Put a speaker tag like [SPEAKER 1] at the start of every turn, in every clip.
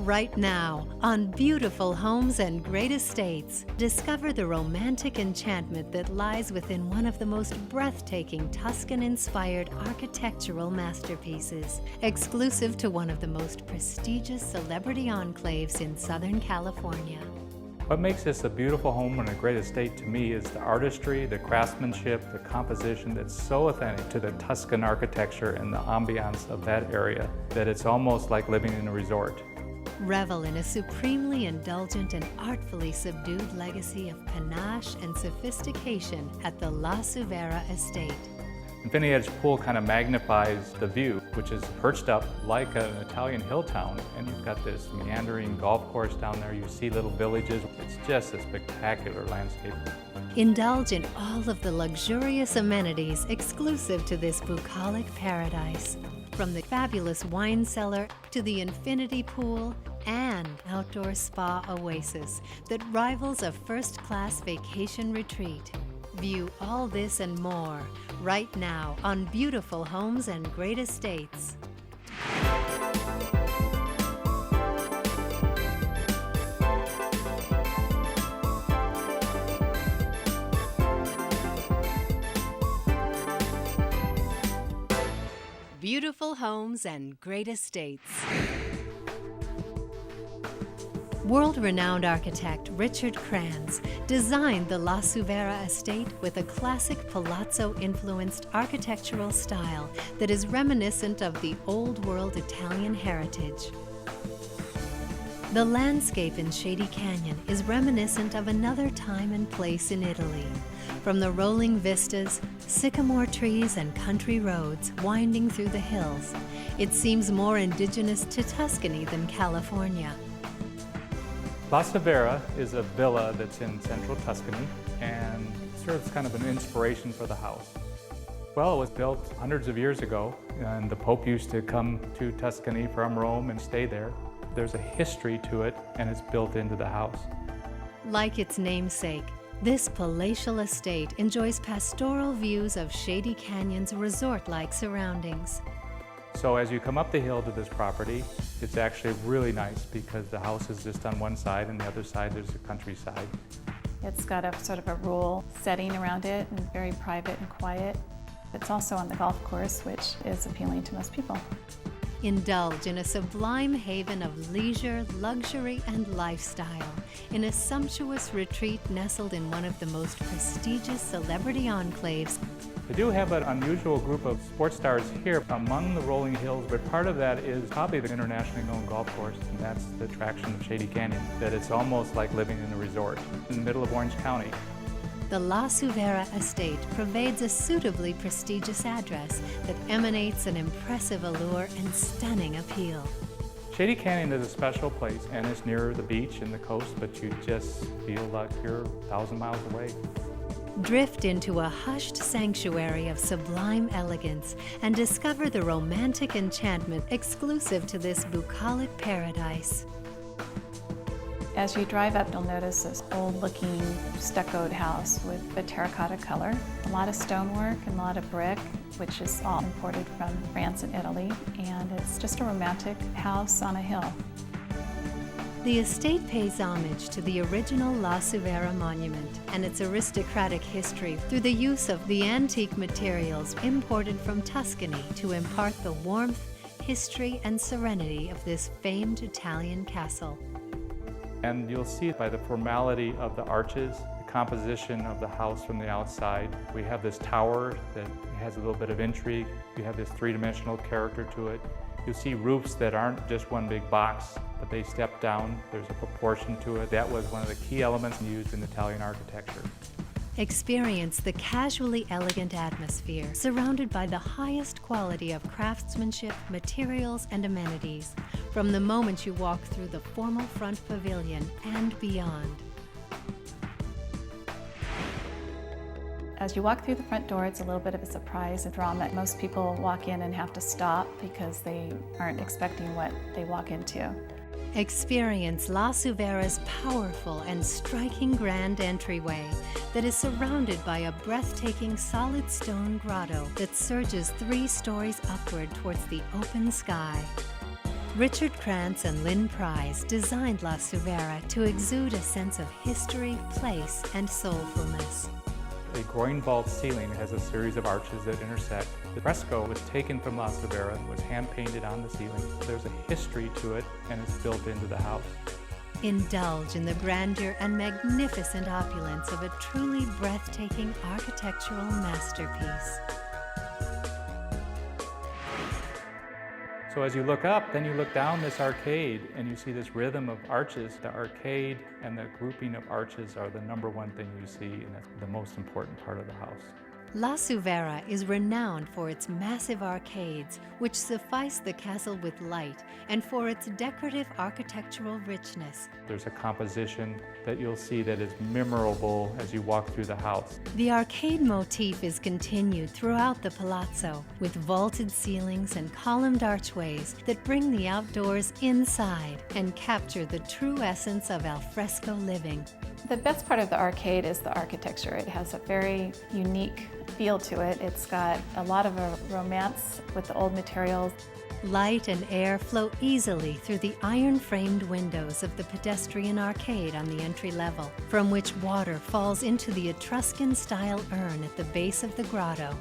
[SPEAKER 1] Right now, on Beautiful Homes and Great Estates, discover the romantic enchantment that lies within one of the most breathtaking Tuscan-inspired architectural masterpieces, exclusive to one of the most prestigious celebrity enclaves in Southern California.
[SPEAKER 2] What makes this a beautiful home and a great estate to me is the artistry, the craftsmanship, the composition that's so authentic to the Tuscan architecture and the ambiance of that area that it's almost like living in a resort.
[SPEAKER 1] Revel in a supremely indulgent and artfully subdued legacy of panache and sophistication at the La Suvera Estate.
[SPEAKER 2] Infinity Edge Pool kind of magnifies the view, which is perched up like an Italian hill town, and you've got this meandering golf course down there. You see little villages. It's just a spectacular landscape.
[SPEAKER 1] Indulge in all of the luxurious amenities exclusive to this bucolic paradise. From the fabulous wine cellar to the infinity pool and outdoor spa oasis that rivals a first-class vacation retreat. View all this and more right now on Beautiful Homes and Great Estates. Beautiful Homes and Great Estates. World-renowned architect Richard Kranz designed the La Suvera estate with a classic palazzo-influenced architectural style that is reminiscent of the old-world Italian heritage. The landscape in Shady Canyon is reminiscent of another time and place in Italy. From the rolling vistas, sycamore trees, and country roads winding through the hills, it seems more indigenous to Tuscany than California.
[SPEAKER 2] La Suvera is a villa that's in central Tuscany and serves kind of an inspiration for the house. Well, it was built hundreds of years ago, and the Pope used to come to Tuscany from Rome and stay there. There's a history to it, and it's built into the house.
[SPEAKER 1] Like its namesake, this palatial estate enjoys pastoral views of Shady Canyon's resort-like surroundings.
[SPEAKER 2] So as you come up the hill to this property, it's actually really nice because the house is just on one side and the other side there's a countryside.
[SPEAKER 3] It's got a sort of a rural setting around it and very private and quiet. It's also on the golf course, which is appealing to most people.
[SPEAKER 1] Indulge in a sublime haven of leisure, luxury, and lifestyle in a sumptuous retreat nestled in one of the most prestigious celebrity enclaves.
[SPEAKER 2] We do have an unusual group of sports stars here among the rolling hills, but part of that is probably the internationally known golf course, and that's the attraction of Shady Canyon, that it's almost like living in a resort in the middle of Orange County.
[SPEAKER 1] The La Suvera estate pervades a suitably prestigious address that emanates an impressive allure and stunning appeal.
[SPEAKER 2] Shady Canyon is a special place, and it's near the beach and the coast, but you just feel like you're 1,000 miles away.
[SPEAKER 1] Drift into a hushed sanctuary of sublime elegance and discover the romantic enchantment exclusive to this bucolic paradise.
[SPEAKER 3] As you drive up, you'll notice this old-looking stuccoed house with a terracotta color, a lot of stonework and a lot of brick, which is all imported from France and Italy, and it's just a romantic house on a hill.
[SPEAKER 1] The estate pays homage to the original La Suvera monument and its aristocratic history through the use of the antique materials imported from Tuscany to impart the warmth, history, and serenity of this famed Italian castle.
[SPEAKER 2] And you'll see by the formality of the arches, the composition of the house from the outside. We have this tower that has a little bit of intrigue. You have this three-dimensional character to it. You'll see roofs that aren't just one big box, but they step down. There's a proportion to it. That was one of the key elements used in Italian architecture.
[SPEAKER 1] Experience the casually elegant atmosphere surrounded by the highest quality of craftsmanship, materials, and amenities from the moment you walk through the formal front pavilion and beyond.
[SPEAKER 3] As you walk through the front door, it's a little bit of a surprise, a drama. Most people walk in and have to stop because they aren't expecting what they walk into.
[SPEAKER 1] Experience La Suvera's powerful and striking grand entryway that is surrounded by a breathtaking solid stone grotto that surges 3 stories upward towards the open sky. Richard Krantz and Lynn Prize designed La Suvera to exude a sense of history, place, and soulfulness.
[SPEAKER 2] A groin vault ceiling has a series of arches that intersect. The fresco was taken from La Suvera, was hand-painted on the ceiling. There's a history to it, and it's built into the house.
[SPEAKER 1] Indulge in the grandeur and magnificent opulence of a truly breathtaking architectural masterpiece.
[SPEAKER 2] So as you look up, then you look down this arcade and you see this rhythm of arches. The arcade and the grouping of arches are the number one thing you see, and that's the most important part of the house.
[SPEAKER 1] La Suvera is renowned for its massive arcades, which suffice the castle with light, and for its decorative architectural richness.
[SPEAKER 2] There's a composition that you'll see that is memorable as you walk through the house.
[SPEAKER 1] The arcade motif is continued throughout the palazzo, with vaulted ceilings and columned archways that bring the outdoors inside and capture the true essence of alfresco living.
[SPEAKER 3] The best part of the arcade is the architecture. It has a very unique feel to it. It's got a lot of romance with the old materials.
[SPEAKER 1] Light and air flow easily through the iron-framed windows of the pedestrian arcade on the entry level, from which water falls into the Etruscan-style urn at the base of the grotto.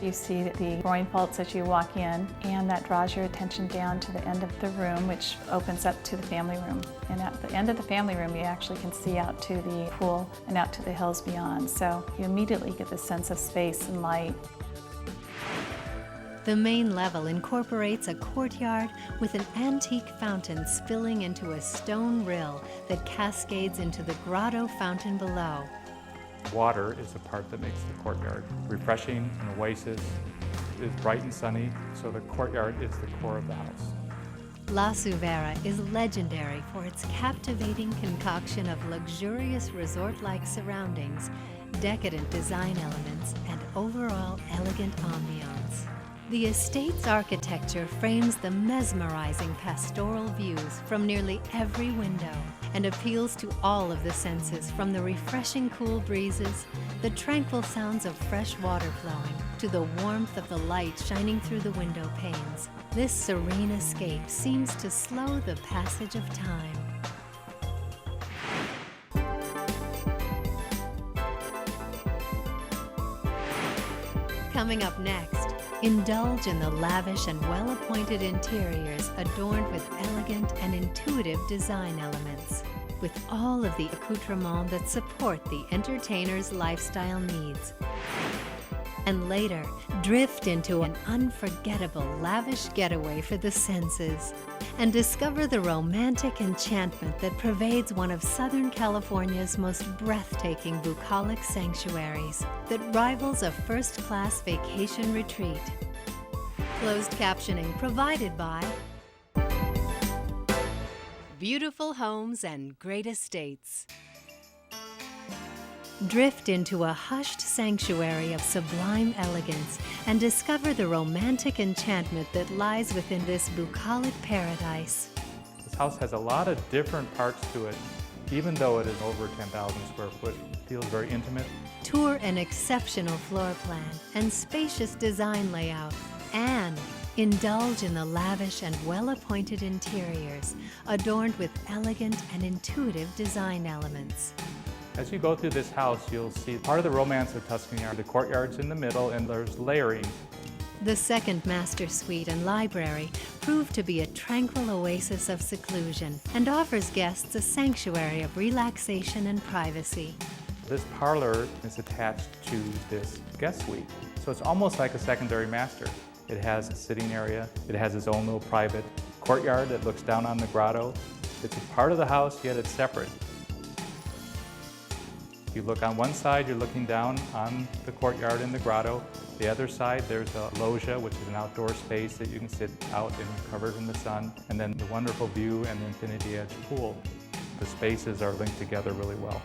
[SPEAKER 3] You see the groin vaults as you walk in, and that draws your attention down to the end of the room, which opens up to the family room. And at the end of the family room, you actually can see out to the pool and out to the hills beyond. So you immediately get the sense of space and light.
[SPEAKER 1] The main level incorporates a courtyard with an antique fountain spilling into a stone rill that cascades into the grotto fountain below.
[SPEAKER 2] Water is the part that makes the courtyard refreshing. An oasis is bright and sunny, so the courtyard is the core of the house.
[SPEAKER 1] La Suvera is legendary for its captivating concoction of luxurious resort-like surroundings, decadent design elements, and overall elegant ambiance. The estate's architecture frames the mesmerizing pastoral views from nearly every window and appeals to all of the senses, from the refreshing cool breezes, the tranquil sounds of fresh water flowing, to the warmth of the light shining through the window panes. This serene escape seems to slow the passage of time. Coming up next, indulge in the lavish and well-appointed interiors adorned with elegant and intuitive design elements, with all of the accoutrements that support the entertainer's lifestyle needs. And later, drift into an unforgettable, lavish getaway for the senses and discover the romantic enchantment that pervades one of Southern California's most breathtaking bucolic sanctuaries that rivals a first-class vacation retreat. Closed captioning provided by Beautiful Homes and Great Estates. Drift into a hushed sanctuary of sublime elegance and discover the romantic enchantment that lies within this bucolic paradise.
[SPEAKER 2] This house has a lot of different parts to it. Even though it is over 10,000 square foot, it feels very intimate.
[SPEAKER 1] Tour an exceptional floor plan and spacious design layout, and indulge in the lavish and well-appointed interiors adorned with elegant and intuitive design elements.
[SPEAKER 2] As you go through this house, you'll see part of the romance of Tuscany are the courtyards in the middle, and there's layering.
[SPEAKER 1] The second master suite and library prove to be a tranquil oasis of seclusion and offers guests a sanctuary of relaxation and privacy.
[SPEAKER 2] This parlor is attached to this guest suite, so it's almost like a secondary master. It has a sitting area, it has its own little private courtyard that looks down on the grotto. It's a part of the house, yet it's separate. You look on one side, you're looking down on the courtyard and the grotto. The other side, there's a loggia, which is an outdoor space that you can sit out and covered in the sun. And then the wonderful view and the infinity edge pool. The spaces are linked together really well.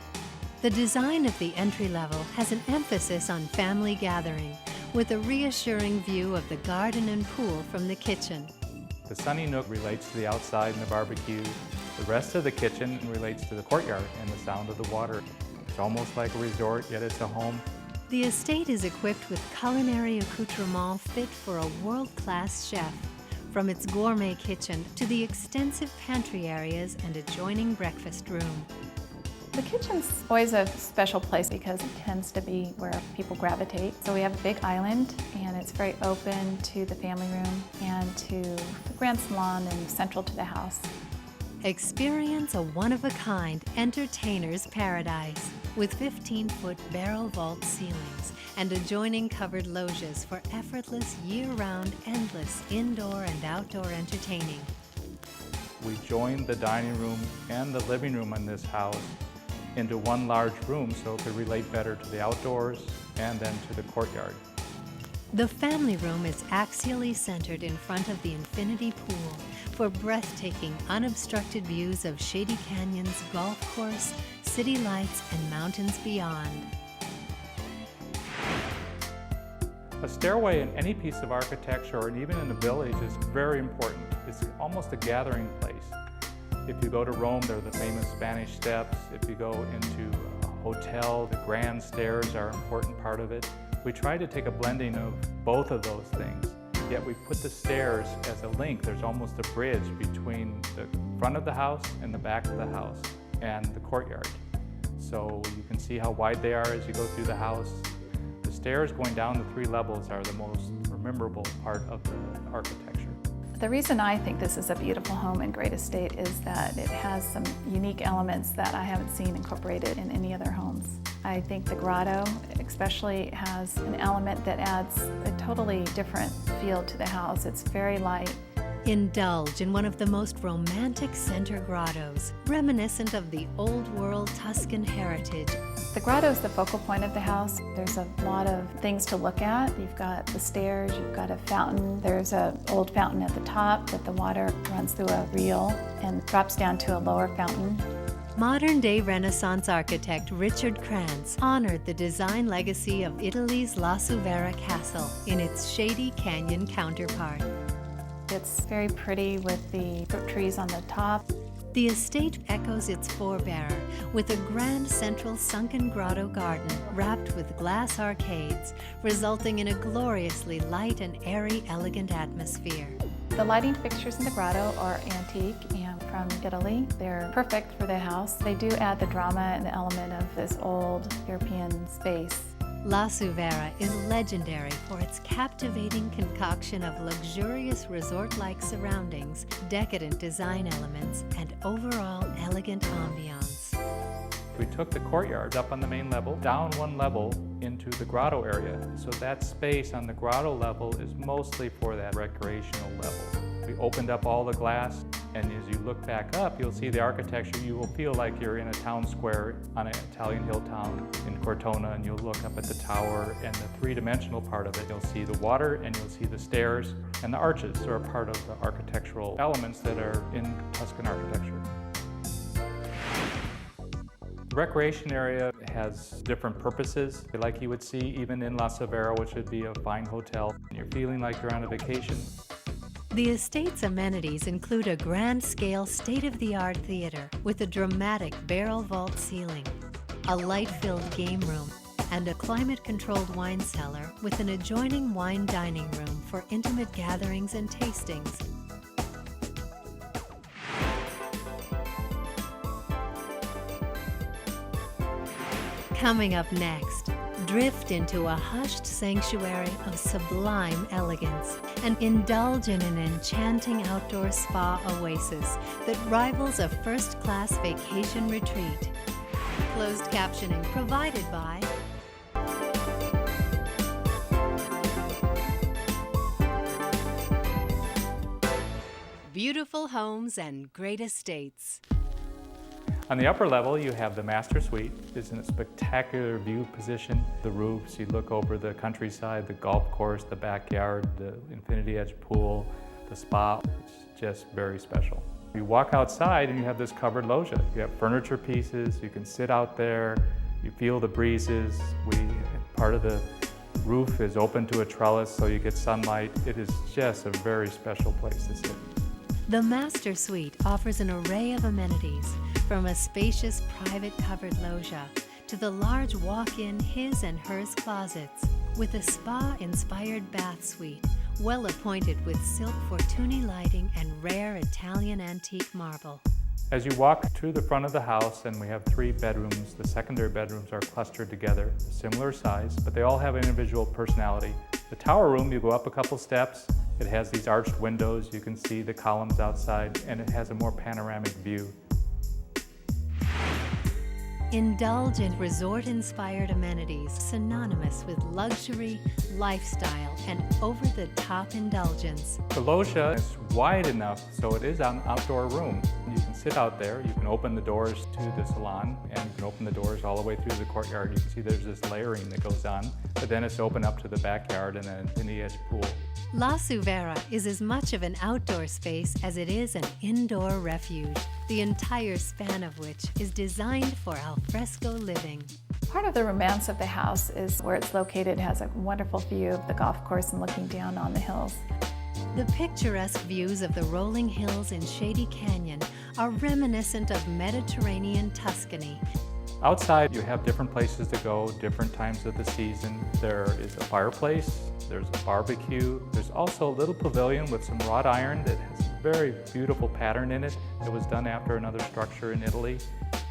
[SPEAKER 1] The design of the entry level has an emphasis on family gathering, with a reassuring view of the garden and pool from the kitchen.
[SPEAKER 2] The sunny nook relates to the outside and the barbecue. The rest of the kitchen relates to the courtyard and the sound of the water. It's almost like a resort, yet it's a home.
[SPEAKER 1] The estate is equipped with culinary accoutrements fit for a world-class chef, from its gourmet kitchen to the extensive pantry areas and adjoining breakfast room.
[SPEAKER 3] The kitchen's always a special place because it tends to be where people gravitate. So we have a big island, and it's very open to the family room and to the grand salon and central to the house.
[SPEAKER 1] Experience a one-of-a-kind entertainer's paradise with 15-foot barrel vault ceilings and adjoining covered loges for effortless, year-round, endless indoor and outdoor entertaining.
[SPEAKER 2] We joined the dining room and the living room in this house into one large room so it could relate better to the outdoors and then to the courtyard.
[SPEAKER 1] The family room is axially centered in front of the infinity pool for breathtaking, unobstructed views of Shady Canyon's golf course, city lights, and mountains beyond.
[SPEAKER 2] A stairway in any piece of architecture, or even in a village, is very important. It's almost a gathering place. If you go to Rome, there are the famous Spanish steps. If you go into a hotel, the grand stairs are an important part of it. We try to take a blending of both of those things, yet we put the stairs as a link. There's almost a bridge between the front of the house and the back of the house and the courtyard. So you can see how wide they are as you go through the house. The stairs going down the 3 levels are the most memorable part of the architecture.
[SPEAKER 3] The reason I think this is a beautiful home and great estate is that it has some unique elements that I haven't seen incorporated in any other homes. I think the grotto especially has an element that adds a totally different feel to the house. It's very light.
[SPEAKER 1] Indulge in one of the most romantic center grottos, reminiscent of the old-world Tuscan heritage.
[SPEAKER 3] The grotto is the focal point of the house. There's a lot of things to look at. You've got the stairs, you've got a fountain. There's an old fountain at the top that the water runs through a reel and drops down to a lower fountain.
[SPEAKER 1] Modern-day Renaissance architect Richard Kranz honored the design legacy of Italy's La Suvera Castle in its Shady Canyon counterpart.
[SPEAKER 3] It's very pretty with the fruit trees on the top.
[SPEAKER 1] The estate echoes its forebearer with a grand central sunken grotto garden wrapped with glass arcades, resulting in a gloriously light and airy, elegant atmosphere.
[SPEAKER 3] The lighting fixtures in the grotto are antique and from Italy. They're perfect for the house. They do add the drama and the element of this old European space.
[SPEAKER 1] La Suvera is legendary for its captivating concoction of luxurious resort-like surroundings, decadent design elements, and overall elegant ambiance.
[SPEAKER 2] We took the courtyard up on the main level, down 1 level into the grotto area. So that space on the grotto level is mostly for that recreational level. We opened up all the glass, and as you look back up, you'll see the architecture. You will feel like you're in a town square on an Italian hill town in Cortona, and you'll look up at the tower and the 3-dimensional part of it. You'll see the water, and you'll see the stairs, and the arches are a part of the architectural elements that are in Tuscan architecture. The recreation area has different purposes, like you would see even in La Suvera, which would be a fine hotel. You're feeling like you're on a vacation.
[SPEAKER 1] The estate's amenities include a grand-scale, state-of-the-art theater with a dramatic barrel vault ceiling, a light-filled game room, and a climate-controlled wine cellar with an adjoining wine dining room for intimate gatherings and tastings. Coming up next, drift into a hushed sanctuary of sublime elegance and indulge in an enchanting outdoor spa oasis that rivals a first-class vacation retreat. Closed captioning provided by Beautiful Homes and Great Estates.
[SPEAKER 2] On the upper level, you have the master suite. It's in a spectacular view position. The roofs, you look over the countryside, the golf course, the backyard, the infinity edge pool, the spa. It's just very special. You walk outside and you have this covered loggia. You have furniture pieces, you can sit out there, you feel the breezes. Part of the roof is open to a trellis so you get sunlight. It is just a very special place to sit.
[SPEAKER 1] The master suite offers an array of amenities, from a spacious private covered loggia to the large walk-in his and hers closets, with a spa-inspired bath suite well appointed with silk Fortuny lighting and rare Italian antique marble.
[SPEAKER 2] As you walk to the front of the house, and we have 3 bedrooms, the secondary bedrooms are clustered together, similar size, but they all have an individual personality. The tower room, you go up a couple steps, it has these arched windows, you can see the columns outside, and it has a more panoramic view.
[SPEAKER 1] Indulge in resort-inspired amenities synonymous with luxury, lifestyle, and over-the-top indulgence.
[SPEAKER 2] The loggia is wide enough so it is an outdoor room. You can sit out there, you can open the doors to the salon, and you can open the doors all the way through the courtyard. You can see there's this layering that goes on, but then it's open up to the backyard and an infinity edge pool.
[SPEAKER 1] La Suvera is as much of an outdoor space as it is an indoor refuge, the entire span of which is designed for alfresco living.
[SPEAKER 3] Part of the romance of the house is where it's located has a wonderful view of the golf course and looking down on the hills.
[SPEAKER 1] The picturesque views of the rolling hills in Shady Canyon are reminiscent of Mediterranean Tuscany.
[SPEAKER 2] Outside, you have different places to go, different times of the season. There is a fireplace, there's a barbecue. There's also a little pavilion with some wrought iron that has a very beautiful pattern in it that was done after another structure in Italy.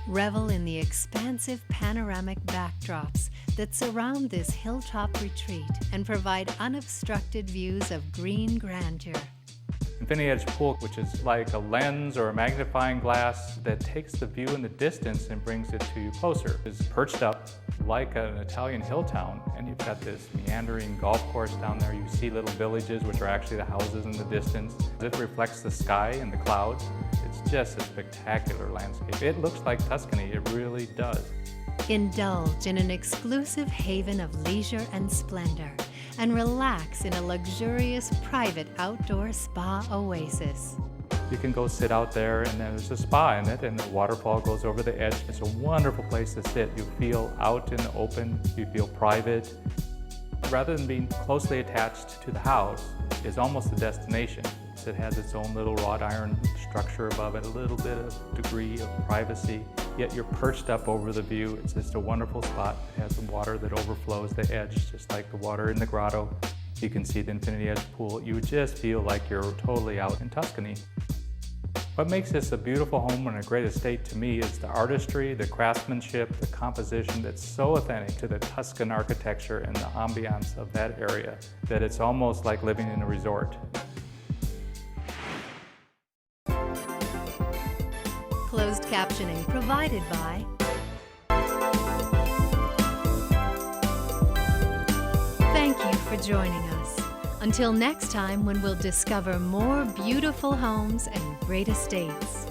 [SPEAKER 1] Revel in the expansive panoramic backdrops that surround this hilltop retreat and provide unobstructed views of green grandeur.
[SPEAKER 2] Infinity Edge Pool, which is like a lens or a magnifying glass that takes the view in the distance and brings it to you closer. It's perched up like an Italian hill town, and you've got this meandering golf course down there. You see little villages, which are actually the houses in the distance. It reflects the sky and the clouds. It's just a spectacular landscape. It looks like Tuscany, it really does.
[SPEAKER 1] Indulge in an exclusive haven of leisure and splendor, and relax in a luxurious private outdoor spa oasis.
[SPEAKER 2] You can go sit out there, and then there's a spa in it, and the waterfall goes over the edge. It's a wonderful place to sit. You feel out in the open, you feel private. Rather than being closely attached to the house, it's almost a destination. It has its own little wrought iron structure above it, a little bit of degree of privacy, yet you're perched up over the view. It's just a wonderful spot. It has some water that overflows the edge, just like the water in the grotto. You can see the Infinity Edge Pool. You just feel like you're totally out in Tuscany. What makes this a beautiful home and a great estate to me is the artistry, the craftsmanship, the composition that's so authentic to the Tuscan architecture and the ambiance of that area that it's almost like living in a resort.
[SPEAKER 1] Closed captioning provided by Thank you for joining us. Until next time, when we'll discover more beautiful homes and great estates.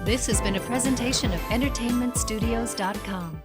[SPEAKER 1] This has been a presentation of EntertainmentStudios.com.